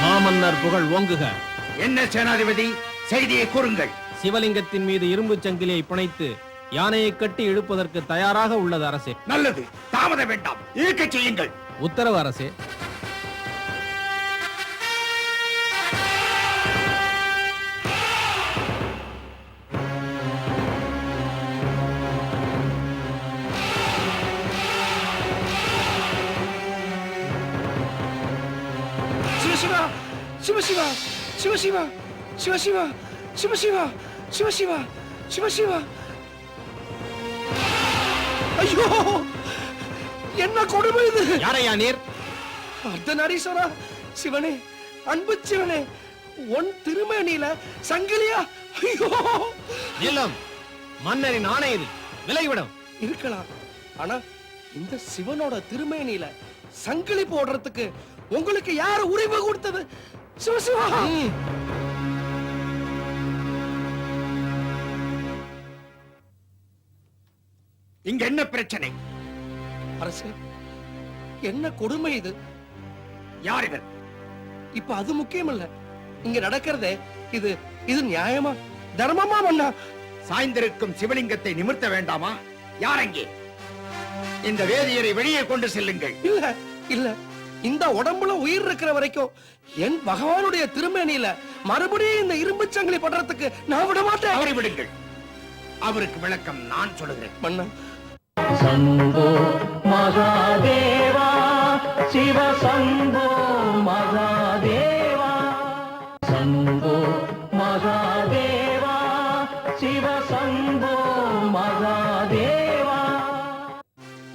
மாமன்னர் புகழ் ஓங்குக. என்ன சேனாதிபதி, செய்தியை கூறுங்கள். சிவலிங்கத்தின் மீது இரும்பு சங்கிலியை பிணைத்து யானையை கட்டி இழுப்பதற்கு தயாராக உள்ளது அரசே. நல்லது, தாமத வேண்டாம், இழுக்கச் செய்யுங்கள். உத்தரவு அரசே. சிவசிவா சிவசிவா சிவசிவா சிவசிவா சிவசிவா சிவசிவா. ஐயோ, என்ன கொடுமை இது! யாரையா நீர்? அர்த்தநாரீஸ்வரா, சிவனே, அன்பு சிவனே, உன் திருமேனியில சங்கிலியா? ஐயோ! நிலம், மன்னரின் ஆணை இது, விலகிவிடும். இருக்கலாம், ஆனா இந்த சிவனோட திருமேனியில சங்கிலி போடுறதுக்கு உங்களுக்கு யாரு உரிமை கொடுத்தது? சிவசிவா! இங்க என்ன பிரச்சனை? அரசே, என்ன கொடுமை இது! யார் இவர்? இப்ப அது முக்கியம் இல்ல, இங்க நடக்கிறதே இது இது நியாயமா, தர்மமா? மன்னா, சாய்ந்திருக்கும் சிவலிங்கத்தை நிமிர்த்த வேண்டாமா? யார் அங்கே? இந்த வேதியரை வெளியே கொண்டு செல்லுங்கள். இல்ல இல்ல, இந்த உடம்புல உயிர் இருக்கிற வரைக்கும் என் பகவானுடைய திருமேனியில மறுபடியும் இந்த இரும்பு சங்கிலி படுறதுக்கு நான் விட மாட்டேன். அவரை விடுங்கள், அவருக்கு விளக்கம் நான் சொல்லுகிறேன். மன்னா, சம்போ மகாதேவா, சிவ சம்போ மகாதேவா, சம்போ மகாதேவா, சிவ சம்போ மகாதேவா.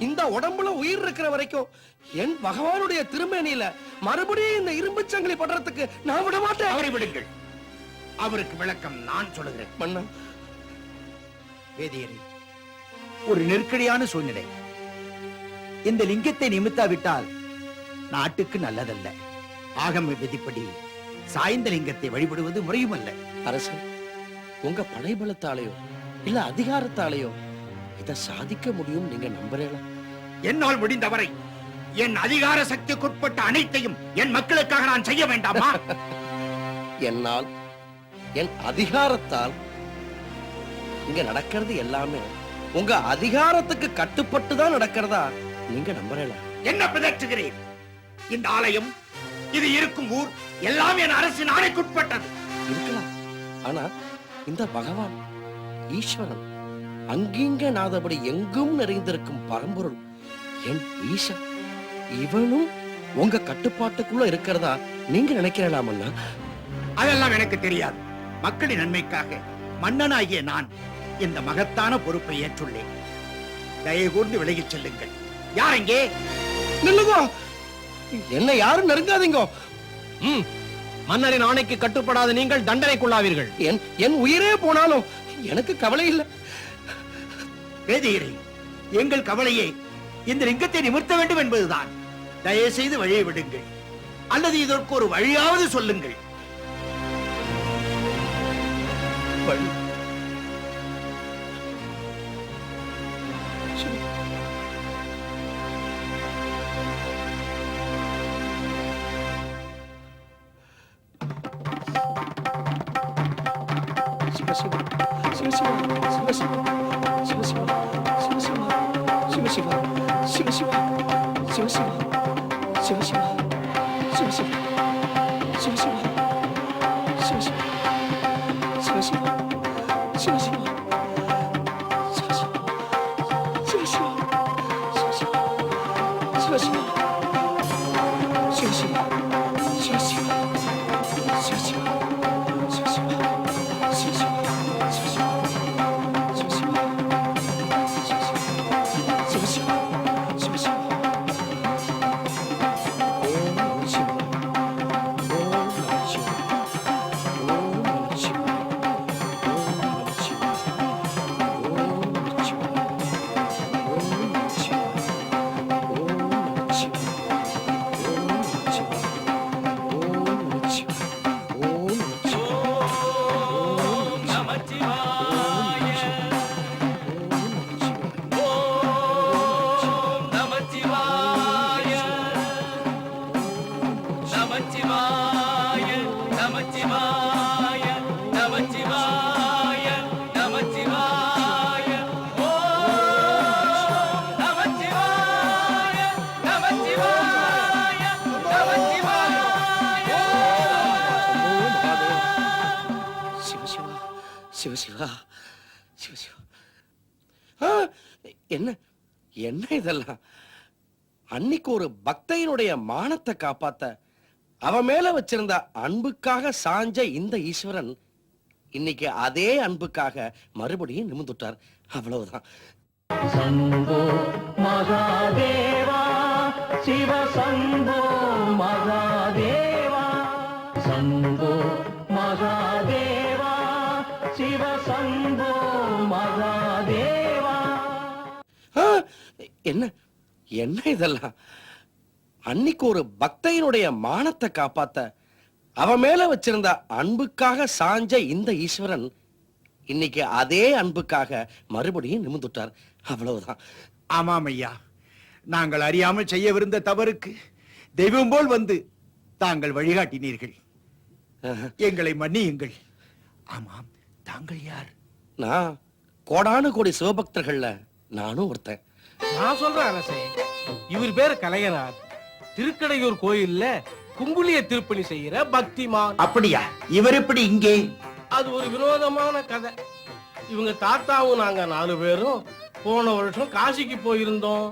இந்த உடம்புல உயிர் இருக்கிற வரைக்கும் என் பகவானுடைய திருமேனியில மறுபடியும் இந்த இரும்பு சங்கிலி படுறதுக்கு நான் விட மாட்டேன். அவரை விடுங்கள், அவருக்கு விளக்கம் நான் சொல்லுகிறேன். மன்னா, வேதியரே, ஒரு நெருக்கடியான சூழ்நிலை. இந்த லிங்கத்தை நிமித்தாவிட்டால் நாட்டுக்கு நல்லதல்ல. ஆகம விதிப்படி சாய்ந்த லிங்கத்தை வழிபடுவது முறையும் அல்ல. அரசு, உங்க படைபலத்தாலேயோ இல்ல அதிகாரத்தாலேயோ இதை சாதிக்க முடியும் நீங்க நம்புறீங்களா? என்னால் முடிந்தவரை என் அதிகார சக்திக்குட்பட்ட அனைத்தையும் என் மக்களுக்காக நான் செய்ய வேண்டாமா? என்னால், என் அதிகாரத்தால் இங்க நடக்கிறது எல்லாமே உங்க அதிகாரத்துக்கு கட்டுப்பட்டு தான் நடக்கிறதா நீங்க நம்புறீங்களா? என்ன பிதற்றுகிறேன்? இந்த ஆலயம், இது இருக்கும் ஊர் எல்லாம் என் அரசின் ஆணைக்குட்பட்டது. இருக்கலாம், ஆனா இந்த பகவான் ஈஸ்வரன் அங்கிங்க நாதபடி எங்கும் நிறைந்திருக்கும் பரம்பொருள் என் ஈசன், இவனும் உங்க கட்டுப்பாட்டுக்குள்ள இருக்கிறதா நீங்க நினைக்கிறீங்களா? அதெல்லாம் எனக்கு தெரியாது. மக்களின் நன்மைக்காக மன்னனாகிய நான் இந்த மகத்தான பொறுப்பை ஏற்றுள்ளேன். தயவு கூர்ந்து விலகிச் செல்லுங்கள். யார் எங்கே? நில்லுங்க, என்ன யாரும் நெருங்காதீங்க. மன்னரின் ஆணைக்கு கட்டுப்படாத நீங்கள் தண்டனைக்குள்ளாவீர்கள். என் உயிரே போனாலும் எனக்கு கவலை இல்லை. வேதியரே, எங்கள் கவலையை இந்த லிங்கத்தை நிமிர்த்த வேண்டும் என்பதுதான். தயவு செய்து வழியை விடுங்கள், அல்லது இதற்கு ஒரு வழியாவது சொல்லுங்கள். வழி? சிவசிவா சிவசிவா சிவசிவா சிவசிவா சிவசிவா சிவசிவா சிவசிவா சிவசிவா சிவசிவா ஓம் நம சிவாய ஓம் நம சிவாய ஓம் நம சிவாய ஓம் நம சிவாய ஓம் நம சிவாய ஓம் நம சிவாய ஓம் நம சிவாய ஓம் நம சிவசிவா சிவசிவா சிவசிவா என்ன என்ன இதெல்லாம்? அன்னைக்கு ஒரு பக்தையினுடைய மானத்தை காப்பாத்த அவன் மேல வச்சிருந்த அன்புக்காக சாஞ்ச இந்த ஈஸ்வரன் இன்னைக்கு அதே அன்புக்காக மறுபடியும் நிமிர்ந்துட்டார். அவ்வளவுதான். சம்போ மகாதேவா சிவ சம்போ மகாதேவா சம்போ மகாதேவா சிவ சம்போ மகாதேவா என்ன என்ன இதெல்லாம்? அன்னைக்கு ஒரு பக்தையினுடைய மானத்தை காப்பாத்த அவன் மேல வச்சிருந்த அன்புக்காக சாஞ்ச இந்த ஈஸ்வரன் இன்னைக்கு அதே அன்புக்காக மறுபடியும் நிமிர்ந்துட்டார். அவ்வளவுதான். ஆமாம் ஐயா, நாங்கள் அறியாமல் செய்யவிருந்த தவறுக்கு தெய்வம் போல் வந்து தாங்கள் வழிகாட்டினீர்கள். எங்களை மன்னியுங்கள். ஆமாம், தாங்கள் யார்? நான் கோடானு கோடி சிவபக்தர்கள்ல நானும் ஒருத்தன். நான் சொல்றேன் அரசே, இவர் பேரு கலையனார். திருக்கடையூர் கோயில்ல குங்குளிய திருப்பணி செய்யற பக்திமான். அப்படியா? இவர் எப்படி இங்கே? அது ஒரு வினோதமான கதை. இவங்க தாத்தாவும் நாங்க 4 பேரும் போன வருஷம் காசிக்கு போயிருந்தோம்.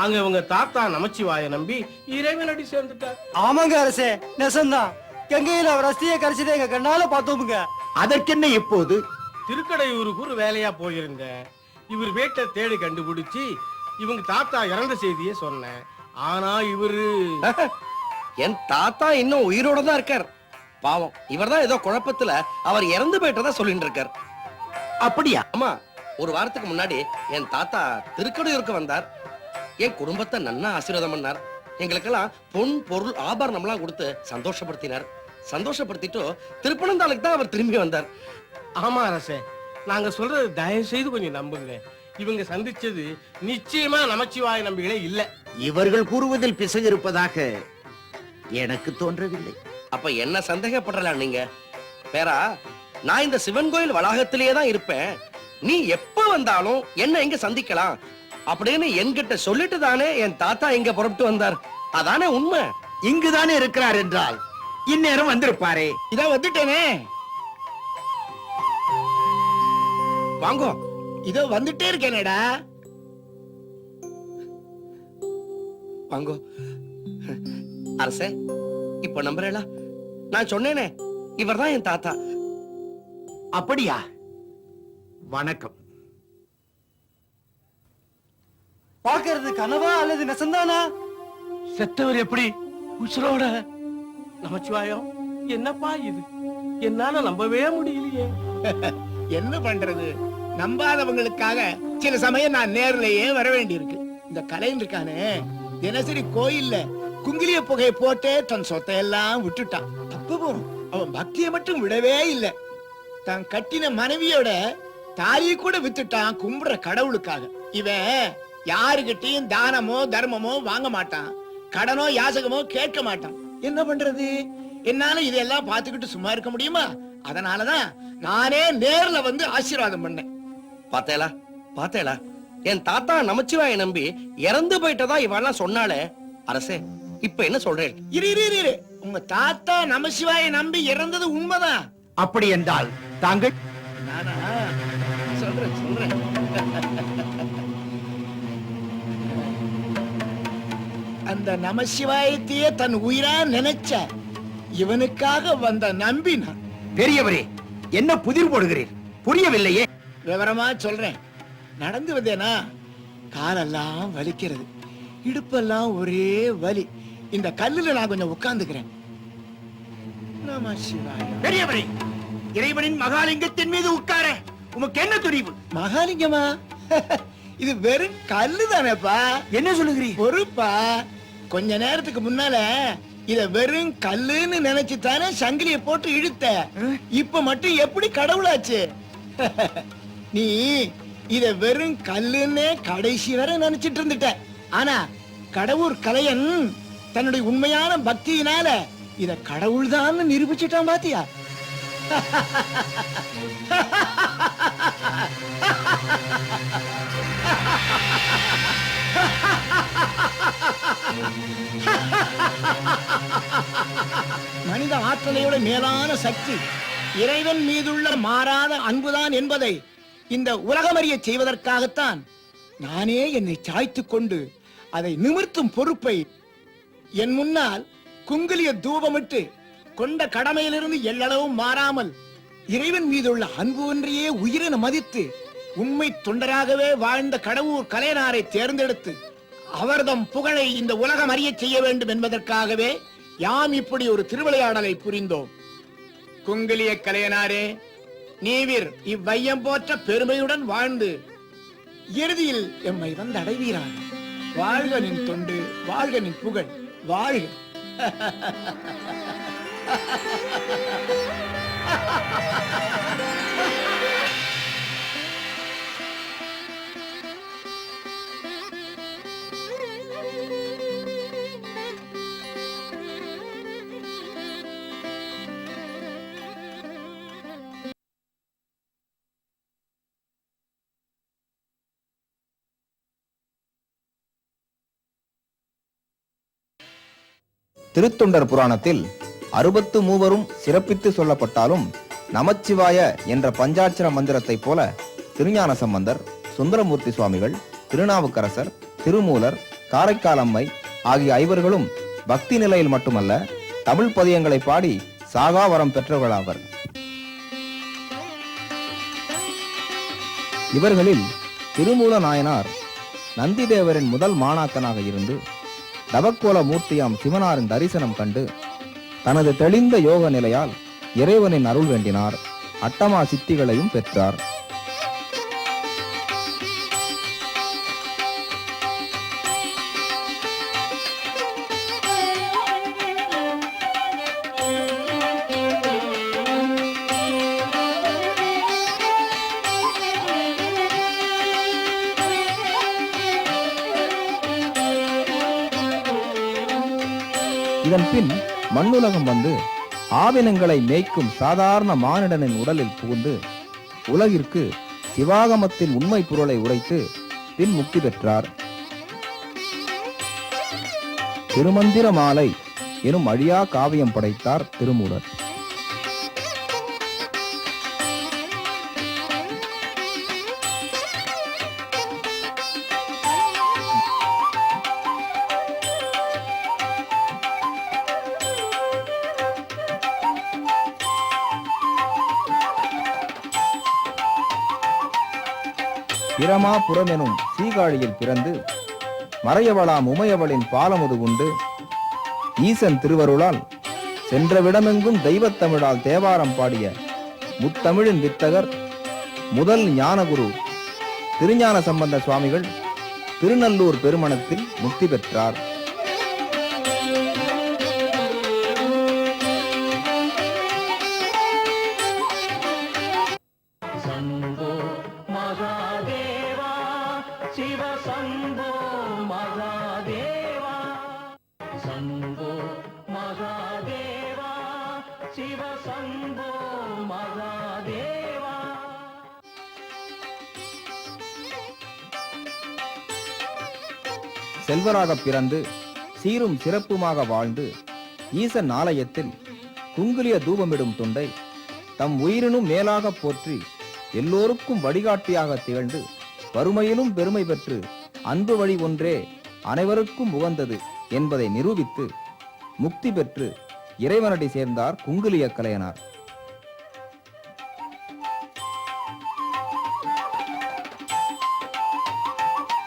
அங்க இவங்க தாத்தா நமச்சிவாய நம்பி இறைவனடி சேர்ந்துட்டார். ஆமாங்க அரசே, நெசந்தான். கங்கையில அவர் அஸ்தியை கரைச்சதை எங்க கண்ணால பார்த்தோமுங்க. அதற்கென்ன இப்போது? திருக்கடையூருக்கு ஒரு வேலையா போயிருந்தேன். இவர் வீட்டை தேடி கண்டுபிடிச்சு இவங்க தாத்தா இறந்த செய்தியை சொன்னேன். ஆனா இவரு என் தாத்தா இன்னும் உயிரோட தான் இருக்கார். பாவம், இவர்தான் ஏதோ குழப்பத்துல அவர் இறந்து போயிட்டதா சொல்லிட்டு இருக்கார். அப்படியா? ஆமா, ஒரு வாரத்துக்கு முன்னாடி என் தாத்தா திருக்கடையூருக்கு வந்தார். என் குடும்பத்தை நன்னா ஆசீர்வாதம் பண்ணார். எங்களுக்கெல்லாம் பொன் பொருள் ஆபரணம்லாம் கொடுத்து சந்தோஷப்படுத்தினார். சந்தோஷப்படுத்திட்டு திருப்பனந்தாளுக்கு தான் அவர் திரும்பி வந்தார். ஆமா அரசே, நாங்க சொல்றது தயவு செய்து கொஞ்சம் நம்புங்க. இவங்க சந்திச்சது நிச்சயமா நமச்சிவாய நம்பிகளே இல்ல. இவர்கள் கூறுவதில் பிசகு இருப்பதாக எனக்கு தோன்றவில்லை. அப்ப என்ன சந்தேகப்படலாம் நீங்க? பேரா, நான் இந்த சிவன் கோயில் வளாகத்திலேயே தான் இருப்பேன். நீ எப்ப வந்தாலும் என்ன இங்க சந்திக்கலாம் அப்படின்னு என்கிட்ட சொல்லிட்டு தானே என் தாத்தா இங்க புறப்பட்டு வந்தார். அதானே உண்மை. இங்குதானே இருக்கிறார் என்றால் இந்நேரம் வந்திருப்பாரே. இதோ வந்துட்டேனே. வாங்கோ. இதோ வந்துட்டே இருக்கேனேடா. வாங்கோ. அரசே, இப்ப நம்புறேளா? நான் சொன்னேனே, இவர்தான் என் தாத்தா. அப்படியா? வணக்கம். பாக்குறது கனவா அல்லது நெசந்தானா? செத்தவர் எப்படி உசுரோட? நமச்சிவாயம், என்னப்பா இது? என்னால நம்பவே முடியலையே. என்ன பண்றது? நம்பாதவங்களுக்காக சில சமயம் நான் நேர்லயே வர வேண்டியிருக்கு. இந்த கலைஞன் இருக்கானே, தினசரி கோயில்ல குங்கிலிய புகையை போட்டே தன் சொத்தை எல்லாம் விட்டுட்டான். அப்பவும் அவன் பக்தியை மட்டும் விடவே இல்லை. தான் கட்டின மனைவியோட தாலியை கூட வித்துட்டான் கும்பிடுற கடவுளுக்காக. இவன் யாருகிட்டையும் தானமோ தர்மமோ வாங்க மாட்டான், கடனோ யாசகமோ கேட்க மாட்டான். என்ன பண்றது? என்னால இதெல்லாம் பார்த்துக்கிட்டு சும்மா இருக்க முடியுமா? அதனாலதான் நானே நேர்ல வந்து ஆசீர்வாதம் பண்ணேன். பாத்தேலா பாத்தேலா, என் தாத்தா நமச்சிவாய நம்பி இறந்து போயிட்டதா இவெல்லாம் சொன்னாலே. அரசே, இப்ப என்ன சொல்றேன்? இரு இரு இரு, உங்க தாத்தா நமசிவாய நம்பி இறந்தது உண்மைதான். அப்படி என்றால் தாங்கள்? நானா சொல்றேன் சொல்றேன். அந்த நமசிவாயத்தையே தன் உயிரா நினைச்ச இவனுக்காக வந்த நம்பினான். பெரியவரே, என்ன புதிர் போடுகிறீர்? புரியவில்லையே. விவரமா சொல்றேன். நடந்து வந்தேனா காலெல்லாம் வலிக்கிறது, இடுப்பெல்லாம் ஒரே வலி. இந்த கல்லுல நான் கொஞ்சம் உட்கார்ந்துக்கிறேன். நமசிவாய. பெரியவரே, இறைவனின் மகாலிங்கத்தின் மீது உட்கார உமக்கு என்ன துணிவு? மகாலிங்கமா? இது வெறும் கல்லு தானேப்பா. என்ன சொல்லுகிறீர்? பொறுப்பா, கொஞ்ச நேரத்துக்கு முன்னால இத வெறும் கல்லுன்னு நினைச்சுதானே சங்கிலிய போட்டு இழுத்த. இப்ப மட்டும் எப்படி கடவுளாச்சு? நீ இத வெறும் கல்லுன்னு கடைசி வரை நினைச்சிட்டு இருந்துட்ட. ஆனா கடவுர் கலையன் தன்னுடைய உண்மையான பக்தியினால இத கடவுள் தான் நிரூபிச்சுட்டான். பாத்தியா? மனித ஆற்றலையோட மேலான சக்தி இறைவன் மீதுள்ள மாறாத அன்புதான் என்பதை இந்த உலகமறிய செய்வதற்காகத்தான் நானே என்னை சாய்த்துக் கொண்டு அதை நிமிர்த்தும் பொறுப்பை என் முன்னால் குங்குலிய தூபமிட்டு கொண்ட கடமையிலிருந்து எல்லளவும் மாறாமல் இறைவன் மீதுள்ள அன்பு ஒன்றையே உயிரென மதித்து உண்மை தொண்டராகவே வாழ்ந்த கடவுர் கலையனாரை தேர்ந்தெடுத்து அவர்தம் புகழை இந்த உலகம் அறிய செய்ய வேண்டும் என்பதற்காகவே யாம் இப்படி ஒரு திருவிளையாடலை புரிந்தோம். குங்குலிய கலையனாரே, நீவிர் இவ்வையம் போற்ற பெருமையுடன் வாழ்ந்து இறுதியில் எம்மை வந்து அடைவீராக. வாழ்க நின் தொண்டு, வாழ்க நின் புகழ், வாழ்க. திருத்தொண்டர் புராணத்தில் 63 சிறப்பித்து சொல்லப்பட்டாலும் நமச்சிவாய என்ற பஞ்சாட்சர மந்திரத்தைப் போல திருஞான சம்பந்தர், சுந்தரமூர்த்தி சுவாமிகள், திருநாவுக்கரசர், திருமூலர், காரைக்கால் அம்மை ஆகிய ஐவர்களும் பக்தி நிலையில் மட்டுமல்ல தமிழ் பதியங்களை பாடி சாகா வரம் பெற்றவர்களாவர். இவர்களில் திருமூல நாயனார் நந்திதேவரின் முதல் மாணாக்கனாக இருந்து தவக்கோல மூர்த்தியாம் சிவனாரின் தரிசனம் கண்டு தனது தெளிந்த யோக நிலையால் இறைவனின் அருள் வேண்டினார். அட்டமா சித்திகளையும் பெற்றார். இதன் பின் மண்ணுலகம் வந்து ஆவினங்களை மேய்க்கும் சாதாரண மானிடனின் உடலில் புகுந்து உலகிற்கு சிவாகமத்தின் உண்மை பொருளை உரைத்து பின் முக்தி பெற்றார். திருமந்திர மாலை எனும் அழியா காவியம் படைத்தார் திருமூலர். பிரமாபுரம் எனும் சீகாழியில் பிறந்து மறையவளாம் உமையவளின் பாலமுது உண்டு ஈசன் திருவருளால் சென்றவிடமெங்கும் தெய்வத்தமிழால் தேவாரம் பாடிய முத்தமிழின் வித்தகர் முதல் ஞானகுரு திருஞான சம்பந்த சுவாமிகள் திருநல்லூர் பெருமணத்தில் முக்தி பெற்றார். சம்போ மகாதேவா, சிவ சம்போ மகாதேவா, சம்போ மகாதேவா, சிவ சம்போ மகாதேவா. செல்வராக பிறந்து சீரும் சிறப்புமாக வாழ்ந்து ஈசன் ஆலயத்தில் குங்குலிய தூபமிடும் தொண்டை தம் உயிரினும் மேலாக போற்றி எல்லோருக்கும் வழிகாட்டியாக திகழ்ந்து வறுமையிலும் பெருமை பெற்று அன்பு வழி ஒன்றே அனைவருக்கும் உகந்தது என்பதை நிரூபித்து முக்தி பெற்று இறைவனடி சேர்ந்தார் குங்குலிய கலையனார்.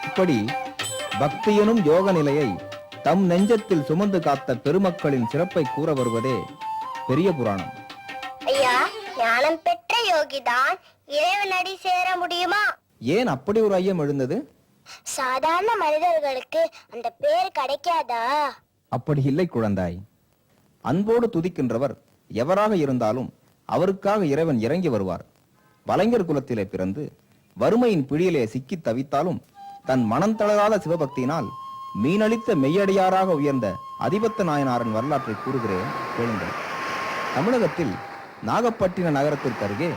இப்படி பக்தியெனும் யோக நிலையை தம் நெஞ்சத்தில் சுமந்து காத்த பெருமக்களின் சிறப்பை கூற வருவதே பெரிய புராணம். ஐயா, ஞானம் பெற்ற யோகிதான் இறைவனடி சேர முடியுமா? ஏன் அப்படி ஒரு ஐயம் எழுந்தது? சாதாரண மனிதர்களுக்கு அந்த பேர் கிடைக்காதா? அப்படி இல்லை குழந்தாய். அன்போடு துதிக்கின்றவர் எவராக இருந்தாலும் அவருக்காக இறைவன் இறங்கி வருவார். வலைஞர் குலத்திலே பிறந்து வறுமையின் பிடியிலே சிக்கி தவித்தாலும் தன் மனம் தளராத சிவபக்தியினால் மீனளித்த மெய்யடியாராக உயர்ந்த அதிபத்த நாயனாரின் வரலாற்றை கூறுகிறேன், கேளுங்கள். தமிழகத்தில் நாகப்பட்டின நகரத்திற்கு அருகே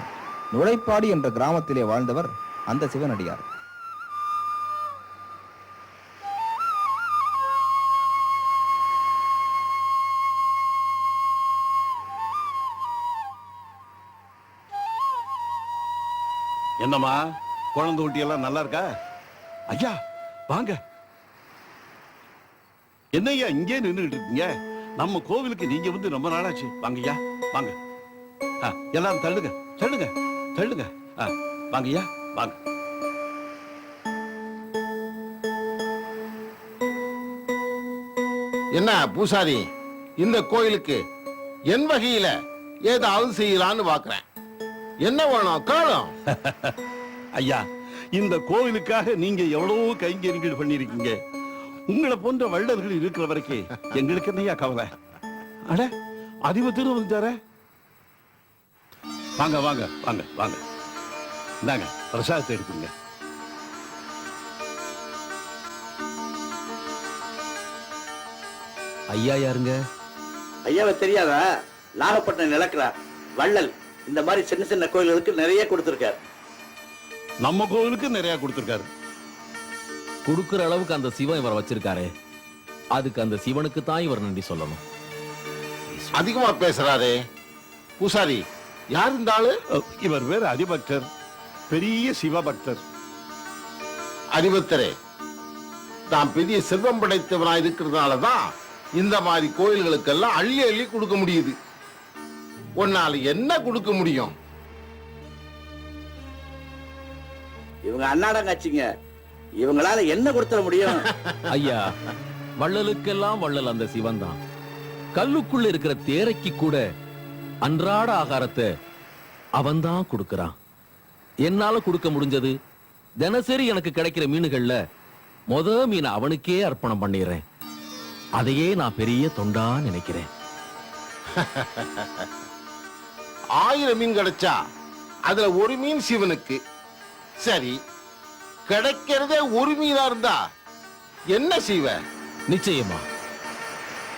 நுழைப்பாடி என்ற கிராமத்திலே வாழ்ந்தவர் அந்த சிவனடியார். என்னம்மா, குழந்தை ஊட்டி எல்லாம் நல்லா இருக்கா? ஐயா வாங்க. என்னய்யா இங்கே நின்றுட்டு இருக்கீங்க? நம்ம கோவிலுக்கு நீங்க வந்து ரொம்ப நாளாச்சு. வாங்கய்யா வாங்க. எல்லாரும் தள்ளுங்க தள்ளுங்க தள்ளுங்க. வாங்கய்யா வாங்க. என்ன பூசாரி, இந்த கோயிலுக்கு என் வகையில ஏதாவது செய்யலான்னு பாக்குறேன். என்ன வேணும் காலம்? ஐயா, இந்த கோவிலுக்காக நீங்க எவ்வளவோ கைங்கரியங்கள் பண்ணிருக்கீங்க. உங்களை போன்ற வள்ளல்கள் இருக்கிற வரைக்கும் எங்களுக்கு என்னையா கவலை? அட, அதிபத்திரம் வந்துட்டார. வாங்க வாங்க வாங்க வாங்க. இந்தாங்க பிரசாதத்தை எடுத்துங்க. ஐயா யாருங்க? ஐயாவை தெரியாதா? நாகப்பட்டினம் நிலக்கிற வள்ளல். இந்த மாதிரி சின்ன சின்ன கோயில்களுக்கு நிறைய கொடுத்திருக்காரு. நம்ம கோவிலுக்கு நிறைய கொடுத்திருக்காரு. கொடுக்கிற அளவுக்கு அந்த சிவன் இவரை வச்சிருக்காரு. அதுக்கு அந்த சிவனுக்கு தான் இவர் நன்றி சொல்லணும். அதிகமா பேசுறாரே பூசாரி. யார் இந்த ஆளு? இவர் வேற அதிபக்தர், பெரிய சிவபக்தர். அதிபக்தரே, தான் பெரிய செல்வம் படைத்தவனா இருக்கிறதுனாலதான் இந்த மாதிரி கோயில்களுக்கெல்லாம் அள்ளி அள்ளி கொடுக்க முடியுது. உன்னால என்ன கொடுக்க முடியும்? இவங்க அன்னாடங்காச்சிங்க. இவங்களால என்ன கொடுத்துட முடியும்? ஐயா, வள்ளலுக்கெல்லாம் வள்ளல் அந்த சிவன் தான். கல்லுக்குள்ள இருக்கிற தேரைக்கு கூட அன்றாட ஆகாரத்தை அவன்தான் கொடுக்கறான். என்னால கொடுக்க முடிஞ்சது தினசரி எனக்கு கிடைக்கிற மீனுகள்ல மீனை அவனுக்கே அர்ப்பணம் பண்ணிடுறேன். அதையே நான் பெரிய தொண்டா நினைக்கிறேன். 1000 மீன் கிடைச்சா அதுல ஒரு மீன் சிவனுக்கு. சரி, கிடைக்கிறதே ஒரு மீனா இருந்தா என்ன செய்வ? நிச்சயமா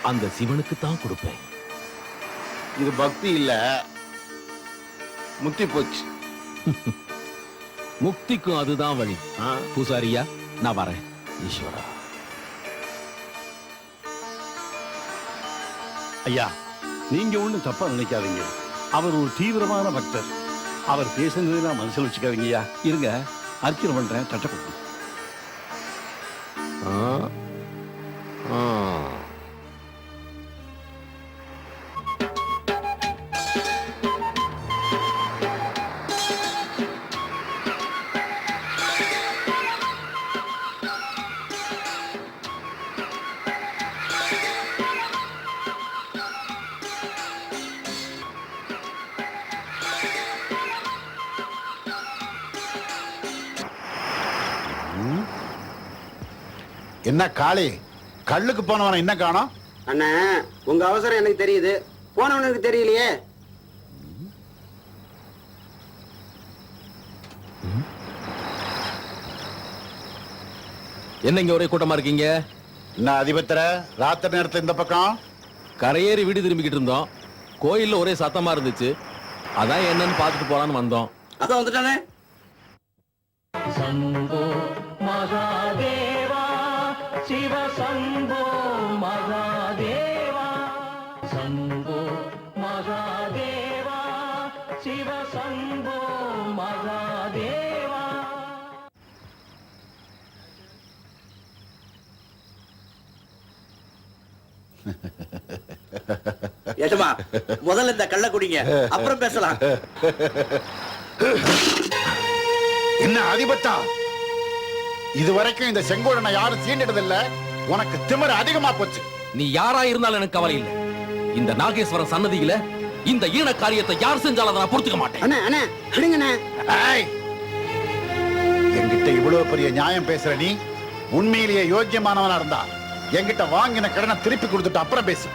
அந்த சிவனுக்கு தான் கொடுப்பேன். இது பக்தி இல்ல, முத்தி போச்சு. முக்திக்கும் அதுதான் வழி. பூசாரியா, நான் வரேன். ஈஸ்வரா. ஐயா, நீங்க ஒண்ணும் தப்பா நினைக்காதீங்க. அவர் ஒரு தீவிரமான பக்தர். அவர் பேசுனதுலாம் மனசுல வச்சுக்காதீங்க. ஐயா இருங்க, அர்ச்சனை பண்றேன். தட்ட கொடுங்க. என்ன காளி, கல்லுக்கு போனவன என்ன காணோம்? அண்ணா, உங்க அவசரம் எனக்கு தெரியுது, போனவனுக்கு தெரியலையே. என்ன இங்க ஒரே கூட்டமா இருக்கீங்க? என்ன அதிபத்திர, ராத்திரி நேரத்துல இந்த பக்கம்? கரையேறி வீடு திரும்பிக்கிட்டு இருந்தோம். கோயில்ல ஒரே சத்தமா இருந்துச்சு. அதான் என்னன்னு பார்த்துட்டு போலான்னு வந்தோம். அதான் வந்துட்டானே. சம்போ மகாதேவா, சிவ சம்போ மகாதேவா, சம்போ மகாதேவா, சிவ சம்போ மகாதேவா. ஏட்டமா முதல்ல இந்த கள்ள குடிங்க, அப்புறம் பேசலாம். என்ன அதிபத்தா, இதுவரைக்கும் இந்த செங்கோடனை யாரும் சீண்டிடதில்ல. உனக்கு திமிரு அதிகமா போச்சு. நீ யாரா இருந்தாலும் எனக்கு கவலை இல்லை. இந்த நாகேஸ்வரன் சன்னதியில இந்த ஈன காரியத்தை யார் செஞ்சாலும் அதை நான் பொறுத்துக்க மாட்டேன். ஏய், என்கிட்ட இவ்வளவு பெரிய நியாயம் பேசுற நீ உண்மையிலேயே யோக்கியமானவனா இருந்தா என்கிட்ட வாங்கின கடனை திருப்பி கொடுத்துட்டு அப்புறம் பேசு.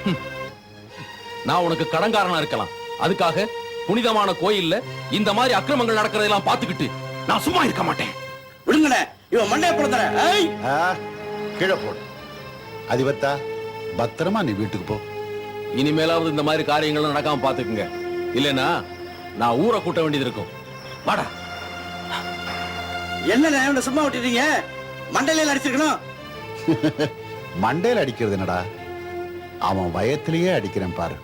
நான் உனக்கு கடன்காரனா இருக்கலாம், அதுக்காக புனிதமான கோயில்ல இந்த மாதிரி அக்கிரமங்கள் நடக்கிறதெல்லாம் பார்த்துக்கிட்டு நான் சும்மா இருக்க மாட்டேன். விடுங்கண்ணே, இவன் மண்டைய போடுறேன். கீழே போடு. அதிபத்தா, பத்திரமா நீ வீட்டுக்கு போ. இனிமேலாவது இந்த மாதிரி காரியங்களும் நடக்காம பாத்துக்குங்க, இல்லைன்னா நான் ஊரை கூட்ட வேண்டியது இருக்கும். வாடா. என்ன சும்மா விட்டுட்டீங்க? மண்டையில அடிச்சிருக்கணும். மண்டையில அடிக்கிறது என்னடா, அவன் வயத்திலேயே அடிக்கிறேன் பாரு.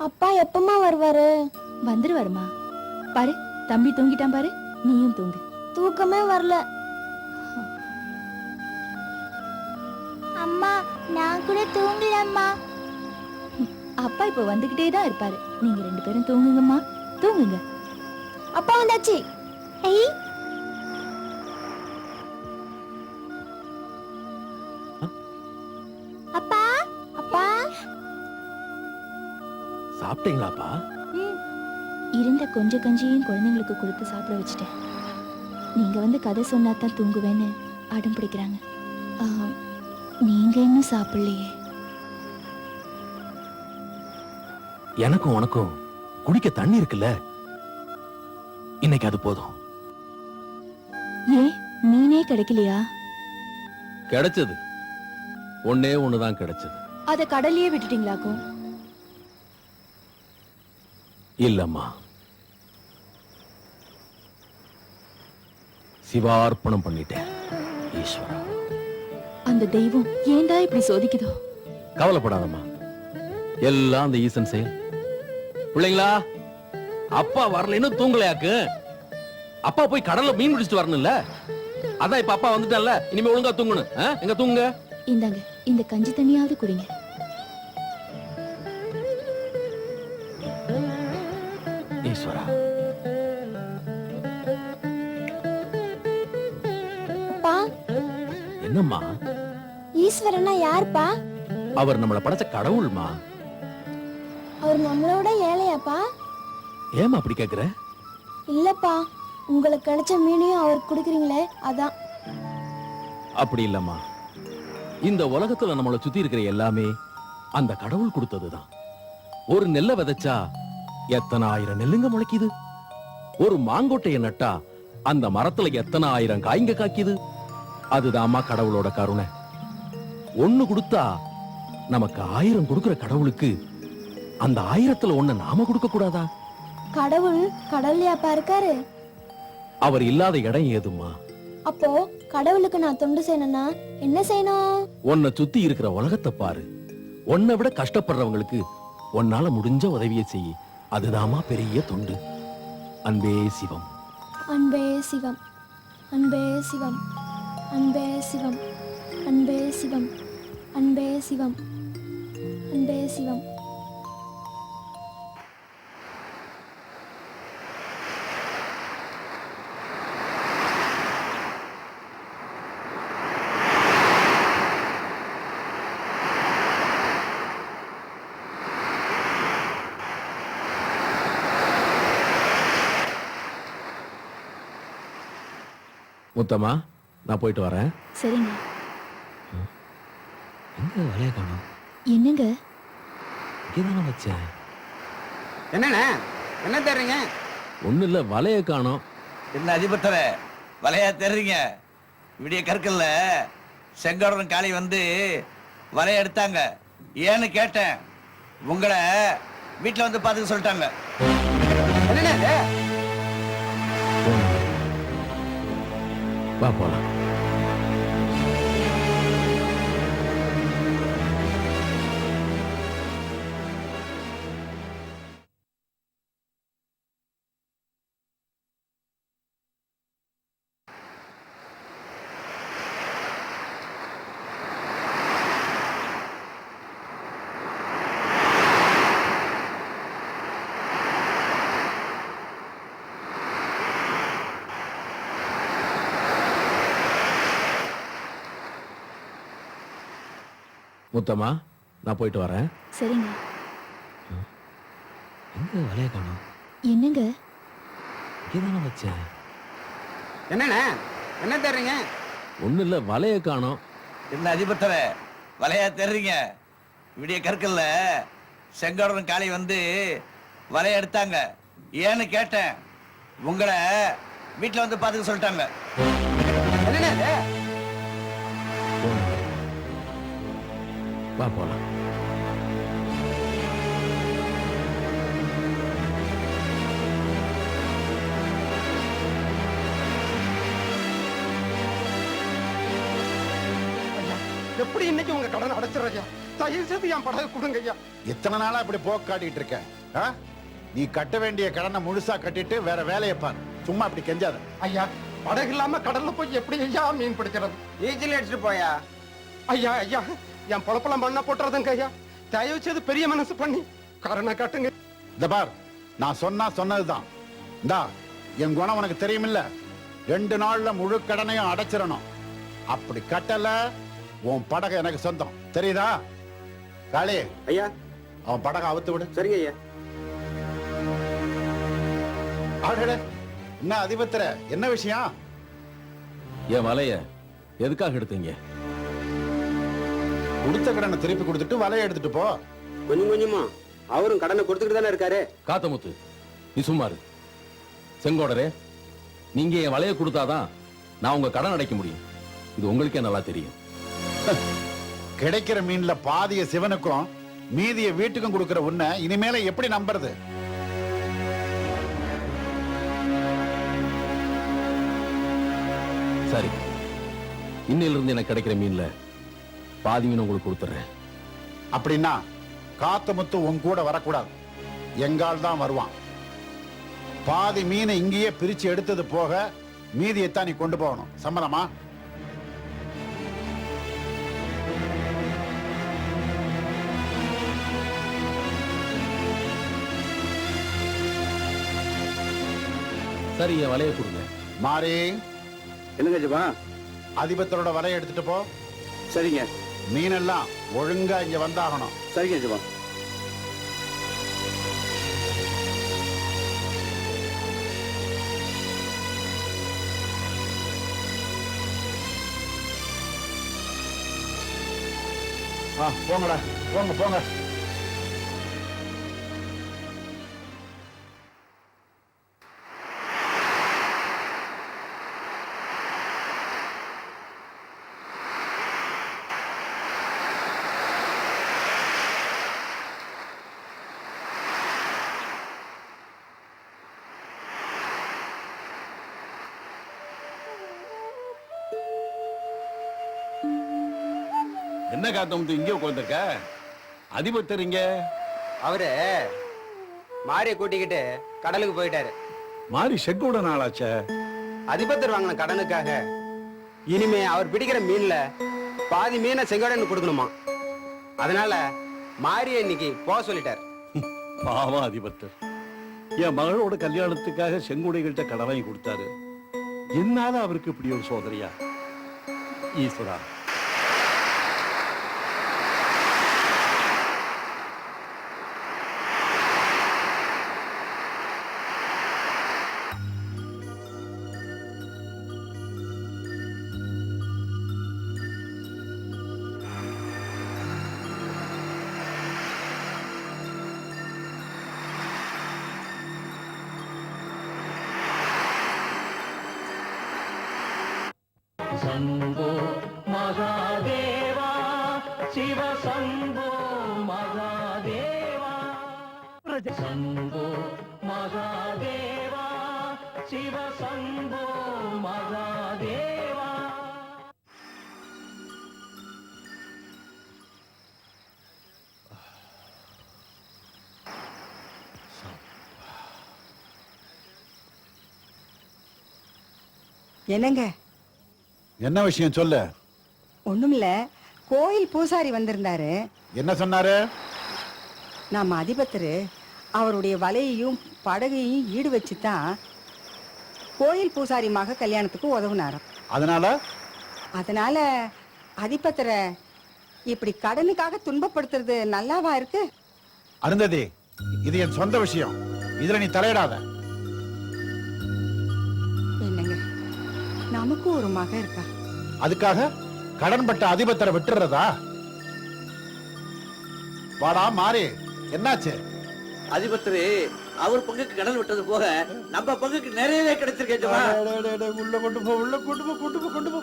அப்பா எப்பமா வருவாரு? வந்துருவாருமா. பாரு, தம்பி தூங்கிட்டான் பாரு, நீயும் தூங்கு. தூக்கமே வரல. அம்மா, நான் கூட தூங்கலம்மா. அப்பா இப்ப வந்துகிட்டே தான் இருப்பாரு. நீங்க 2 பேரும் தூங்குங்கம்மா, தூங்குங்க. அப்பா வந்தாச்சு. ஐ, அப்பா அப்பா. சாப்பிட்டீங்களாப்பா? இருந்த கொஞ்சம் கஞ்சியும் குழந்தைங்களுக்கு கொடுத்து சாப்பிட வச்சுட்டேன். நீங்க வந்து கதை சொன்னா தான் தூங்குவேன்னு அடம் பிடிக்கிறாங்க. நீங்க இன்னும் சாப்பிடலையே. எனக்கும் உனக்கும் குடிக்க தண்ணி இருக்குல்ல, இன்னைக்கு அது போதும். ஏன் மீனே கிடைக்கலையா? கிடைச்சது ஒன்னே ஒண்ணுதான் கிடைச்சது. அத கடலையே விட்டுட்டீங்களாக்கும்? இல்லம்மா, சிவார்ப்பணம் பண்ணிட்டேன். ஈஸ்வரா, அந்த தெய்வம் ஏண்டா இப்படி சோதிக்குதோ? கவலைப்படாதம்மா, எல்லாம் அந்த ஈசன் செயல். பிள்ளைங்களா, அப்பா வரலைன்னு தூங்கலையாக்கு. அப்பா போய் கடல்ல மீன் பிடிச்சிட்டு வரணும்ல, அதான் இப்ப அப்பா வந்துட்டான்ல, இனிமே ஒழுங்கா தூங்கணும். எங்க தூங்குங்க. இந்தாங்க, இந்த கஞ்சி தண்ணியாவது குடிங்க. ஈஸ்வரா, அப்பா, என்னம்மா? ஈஸ்வரனா யாருப்பா? அவர் நம்மள படைச்ச கடவுள்மா. அவர் நம்மளோட ஏழையாப்பா? ஏமா அப்படி கேக்குற? இல்லப்பா, உங்களுக்கு கிடைச்ச மீனையும் அவர் குடுக்குறீங்களே, அதான். அப்படி இல்லம்மா, இந்த உலகத்துல நம்மள சுத்தி இருக்கிற எல்லாமே அந்த கடவுள் கொடுத்ததுதான். ஒரு நெல்லை விதைச்சா எத்தனை ஆயிரம் நெல்லுங்க முளைக்குது. ஒரு மாங்கொட்டையை நட்டா அந்த மரத்துல எத்தனை ஆயிரம் காய்ங்க காய்க்குது. அதுதாம்மா கடவுளோட கருணை. ஒண்ணு கொடுத்தா நமக்கு 1000 கொடுக்கிற கடவுளுக்கு அந்த 1000த்துல ஒண்ணு நாம கொடுக்க கூடாதா? கடவுள் கடவுளையாப்பா இருக்காரு? அவர் இல்லாத இடம் ஏதும்மா? அப்போ கடவுளுக்கு நான் தொண்டு செய்யணும்னா என்ன செய்யணும்? உன்னை சுத்தி இருக்கிற உலகத்தை பாரு. உன்னை விட கஷ்டப்படுறவங்களுக்கு உன்னால முடிஞ்ச உதவியை செய்ய. அதுதாம்மா பெரிய தொண்டு. அன்பே சிவம். அன்பே சிவம். அன்பே சிவம். அன்பே சிவம். அன்பே சிவம். அன்பே சிவம். அன்பே சிவம். முத்தம்மா, நான் போயிட்டு வரேன். சரிங்க. எங்க வலைய காணோம்? என்னங்க? இங்கதானே வச்சேன். என்னண்ணே, என்ன தேடுறீங்க? ஒண்ணு இல்ல, வலைய காணோம். என்ன அதிபத்தர வலையா தெரிறீங்க? விடிய கற்கல்ல செங்கோடன் காளி வந்து வலைய எடுத்தாங்க. ஏன்னு கேட்டேன். உங்களை வீட்டுல வந்து பாத்துக்க சொல்லிட்டாங்க. வா போலாம். முத்தம்மா, நான் போயிட்டு வரேன். சரிங்க. எங்க வலைய காணோம்? என்னங்க இங்கதானே வச்சேன். என்னண்ணே என்ன தர்றீங்க? ஒண்ணு இல்ல, வலைய காணோம். என்ன அதிபத்தர வலையா தெரிறீங்க? விடிய கற்கல்ல செங்கோடன் காளி வந்து வலைய எடுத்தாங்க. ஏன்னு கேட்டேன். உங்களை வீட்டுல வந்து பாத்துக்க சொல்லிட்டாங்க. வா போலாம். எப்படி இன்னைக்கு உங்க கடனை அடைச்சிடுறீங்க? தயவு செய்து என் படகு கொடுங்க ஐயா. எத்தனை நாளா இப்படி போக்கு காட்டிட்டு இருக்க? ஆ? நீ கட்ட வேண்டிய கடனை முழுசா கட்டிட்டு வேற வேலையை பாரு. சும்மா இப்படி கெஞ்சாத. ஐயா, படகு இல்லாம கடல்ல போய் எப்படி ஐயா மீன் பிடிக்கிறது? நீச்சல் அடிச்சுட்டு போயா. ஐயா ஐயா, என் பொழப்பெல்லாம் பண்ண போட்டுறதுங்க ஐயா. தயவு செய்து பெரிய மனசு பண்ணி கடனை கட்டுங்க. இந்த பார், நான் சொன்னதுதான். இந்தா, என் குணம் உனக்கு தெரியுமில்ல. 2 நாள்ல முழு கடனையும் அடைச்சிடணும். அப்படி கட்டல உன் படகு எனக்கு சொந்தம். தெரியுதா? காளி ஐயா, அவன் படகை அவுத்து விடு. சரிங்க ஐயா. ஆடடே, என்ன அதிபத்திர, என்ன விஷயம்? என் வலைய எதுக்காக எடுத்தீங்க? கொடுத்த கடனை திருப்பி கொடுத்துட்டு வலையை எடுத்துட்டு போ. கொஞ்சம் கொஞ்சமா அவரும் கடனை கொடுத்துட்டு தானே இருக்காரு. காத்தமுத்து, நீ சும்மாரு. செங்கோடரே, நீங்க என் வலைய கொடுத்தாதான் நான் உங்க கடன் அடைக்க முடியும். இது உங்களுக்கே நல்லா தெரியும். கிடைக்கிற மீன்ல பாதிய சிவனுக்கும் மீதிய வீட்டுக்கும் கொடுக்கிற உன்னை இனிமேல எப்படி நம்புறது? சரி, இன்னையில இருந்து எனக்கு கிடைக்கிற மீன்ல பாதி மீன் உங்களுக்கு கொடுத்துறேன். அப்படின்னா காத்தமுத்து உன் கூட வரக்கூடாது. எங்கால் தான் வருவான். பாதி மீனை இங்கேயே பிரிச்சு எடுத்தது போக மீதியைத்தான் நீ கொண்டு போகணும். சம்மதமா? சரி, என் வலைய கொடுங்க. மாறி, என்னங்க ஜபா? அதிபத்தரோட வலையை எடுத்துட்டு போ. சரிங்க. மீனெல்லாம் ஒழுங்கா இங்க வந்தாகணும். சரிங்க ஜபா. போங்கடா, போங்க போங்க. என்ன காத்தமுத்து இங்கே உட்கார்ந்திருக்க? அதிபத்தர் இங்க? அவரு மாரிய கூட்டிக்கிட்டு கடலுக்கு போயிட்டாரு. மாறி செக்கோட நாளாச்சே. அதிபத்தர் வாங்கின கடனுக்காக இனிமே அவர் பிடிக்கிற மீன்ல பாதி மீனை செங்கோடன் கொடுக்கணுமா. அதனால மாரிய இன்னைக்கு போக சொல்லிட்டார். பாவம் அதிபத்தர். என் மகளோட கல்யாணத்துக்காக செங்குடைகள்கிட்ட கடன் வாங்கி கொடுத்தாரு. என்னால அவருக்கு இப்படி ஒரு சோதனையா? ஈஸ்வரா, शम्भो महादेवा शिव शम्भो महादेवा शम्भो महादेवा शिव शम्भो महादेवा என்னங்க? என்ன விஷயம் சொல்லு. ஒண்ணுமில்ல, கோயில் பூசாரி வந்திருந்தாரு. என்ன சொன்னாரு? நம்ம அதிபத்தரு அவருடைய வலையையும் படகையும் ஈடு வச்சுதான் கோயில் பூசாரி மக கல்யாணத்துக்கு உதவுனாராம். அதனால அதிபத்தரை இப்படி கடனுக்காக துன்பப்படுத்துறது நல்லாவா இருக்கு? அருந்ததி, இது என் சொந்த விஷயம். இதுல நீ தலையிடாத. என்னங்க, நமக்கு ஒரு மக இருக்கா. அதுக்காக கடன்பட்ட அதிபத்தரை விட்டுறதா? வாடா மாறி, என்னாச்சு? அதிபத்தரு அவர் பங்குக்கு கடன் விட்டது போக நம்ம பங்குக்கு நிறையவே கிடைச்சிருக்கேன். உள்ள கொண்டு போ, உள்ள கொண்டு போ, கொண்டு போ, கொண்டு போ.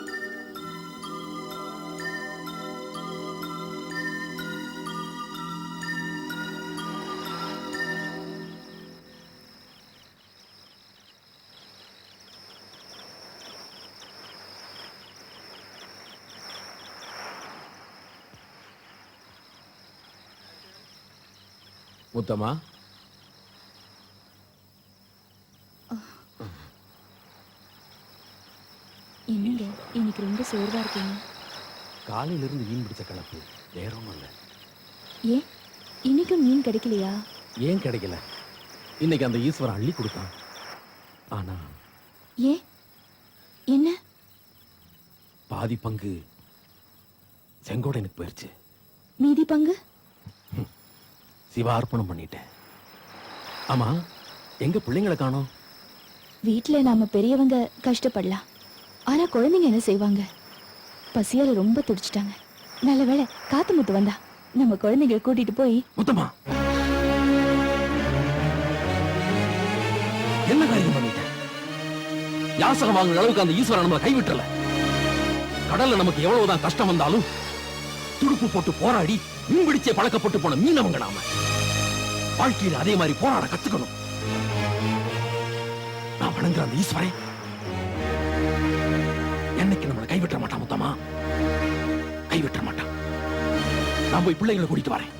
முத்தம்மா, என்னங்க இன்னைக்கு ரொம்ப சோர்வா இருக்கீங்க? காலையில இருந்து மீன் பிடிச்ச கணக்கு வேற ஒண்ணும் இல்ல. ஏன் இன்னைக்கும் மீன் கிடைக்கலையா? ஏன் கிடைக்கல? இன்னைக்கு அந்த ஈஸ்வரன் அள்ளி கொடுத்தான். ஆனா ஏன் என்ன? பாதி பங்கு செங்கோடனுக்கு போயிருச்சு. மீதி பங்கு சிவார்ப்பணம் பண்ணிட்டேன். ஆமா, எங்க பிள்ளைங்களை காணோம்? வீட்டுல நாம பெரியவங்க கஷ்டப்படலாம், ஆனா குழந்தைங்க என்ன செய்வாங்க? பசியால ரொம்ப துடிச்சிட்டாங்க. நல்ல வேளை காத்து முத்து வந்தா நம்ம குழந்தைங்க கூட்டிட்டு போய். முத்தம்மா, என்ன காரியம் பண்ணிட்டேன்? யாசகம் வாங்குற அளவுக்கு அந்த ஈஸ்வரன் நம்மளை கைவிட்டல. கடல்ல நமக்கு எவ்வளவுதான் கஷ்டம் வந்தாலும் துடுப்பு போட்டு போராடி மீன் பிடிச்சே பழக்கப்பட்டு போன மீனவங்க நாம. வாழ்க்கையில அதே மாதிரி போராட கத்துக்கணும். நான் வணங்குற அந்த ஈஸ்வரன் என்னைக்கு நம்மளை கைவிட்ட மாட்டான். முத்தமா, கைவிட்ட மாட்டான். நான் போய் பிள்ளைகளை கூட்டிட்டு வரேன்.